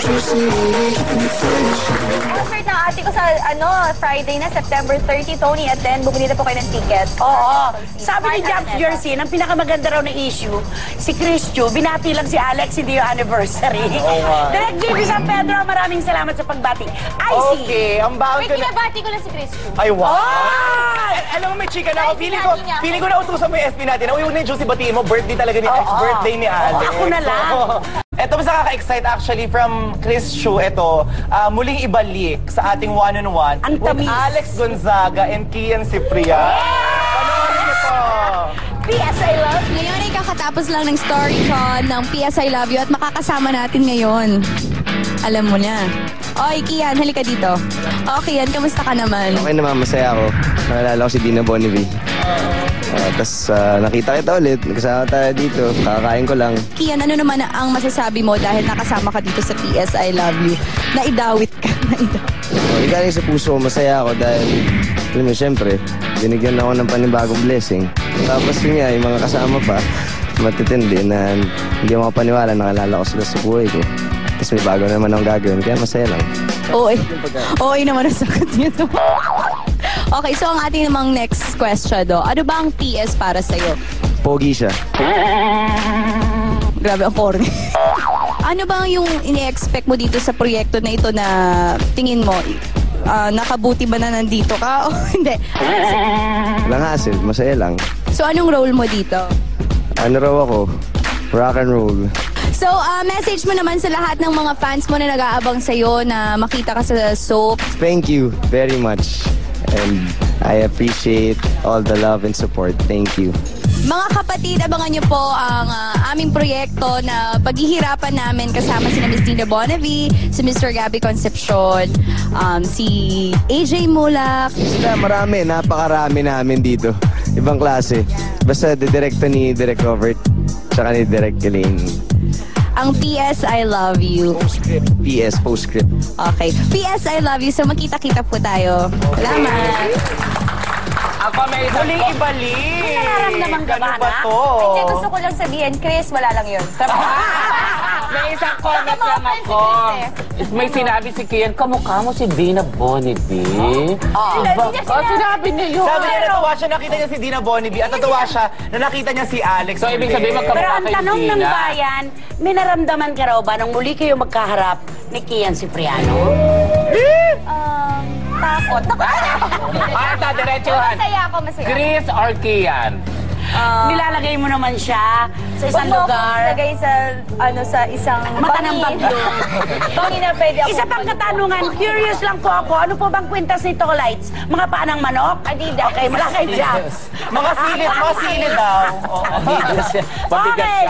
Concert ng ate ko sa Friday na September 30, Tony, at 10. Bumili na po kayo ng ticket. Oo. Sabi ni Japs Jersey, ang pinakamaganda raw na issue, si Chris Chu, binati lang si Alex, hindi yung anniversary. Direct J.B. San Pedro, maraming salamat sa pagbati. Okay, ang baon Wait, ko na... kinabati ko lang si Chris. Ay, wow! Oh! Alam mo, may chika na ako. Feeling ko na utusan mo yung SB natin. Uy, huwag na yung Juicy batiin mo. Birthday talaga ni Alex. Birthday ni Alex. Ako na lang. Ito, mas nakaka-excite actually from Chris Chu. Ito, muling ibalik sa ating one-on-one Ang with tamis. Alex Gonzaga and Kian Ciprian. Panoorin niyo po. P.S. I love you. Ngayon ay kakatapos lang ng StoryCon ng P.S. I Love You at makakasama natin ngayon. Alam mo na. Oy, Kian, halika dito. O, Kian, kamusta ka naman? Okay naman, masaya ako. Naalala ko si Dina Bonnevie. Tapos nakita kita ulit, nagkasama tayo dito, kakakain ko lang. Kian, ano naman ang masasabi mo dahil nakasama ka dito sa P.S. I Love You? Naidawit ka. Galing sa puso ko, masaya ako dahil, alam mo, syempre, binigyan ako ng panibagong blessing. Tapos yun nga, yung mga kasama pa, matitindi na hindi ako makapaniwala, nakalala ko sila sa buhay ko. Tapos may bago naman akong gagawin, kaya masaya lang. Oo, naman ang sagot nito. Okay, so ang ating namang next question do. Ano ba ang PS para sa'yo? Pogi siya. Grabe ang corny. Ano ba yung ini-expect mo dito sa proyekto na ito na tingin mo, nakabuti ba na nandito ka o hindi? Walang hassle, masaya lang. So anong role mo dito? Ano raw ako? Rock and roll. So, message mo naman sa lahat ng mga fans mo na nag-aabang sa'yo na makita ka sa soap. Thank you very much. And I appreciate all the love and support. Thank you. Mga kapatid, abangan niyo po ang aming proyekto na paghihirapan namin kasama si Miss Dina Bonnevie, si Mr. Gabby Concepcion, si AJ Mulak. Sila marami, napakarami namin dito. Ibang klase. Basta didirekto ni Direk Robert, tsaka ni Direk Elaine. Ang P.S. I Love You. Postscript. P.S. Postscript. Okay. P.S. I Love You. So magkita-kita po tayo. Salamat. Ako may isang... Muling ibalik. May nararamdaman ka ba, Ano ba anak? to? Hindi, gusto ko lang sabihin, Chris, wala lang yun. May isang comment lang ako. May sinabi si Kian, kamukha mo si Dina Bonnevie. Sinabi niya yun. Sabi niya, natuwa siya, nakita niya si Dina Bonnevie at natuwa siya na nakita niya si Alex. So, ibig sabihin, Pero magkamukha ang kayo tanong ni ng Dina. bayan, may naramdaman ka raw ba nung muli kayo magkaharap ni Kian Cipriano? Takot. Ata, diretsuhan. Masaya ako, masaya. Chris or Kian? Nilalagay mo naman siya sa isang lugar. Lagay sa isang Mata ng bagyo. Bangi na pwede ako. Isa pang katanungan, curious lang po ako, ano po bang kwintas ni Tolites? Mga paanang manok? Adidas. Okay, mula kay Japs. Mga silid daw. Oo. Mabigat siya. Okay.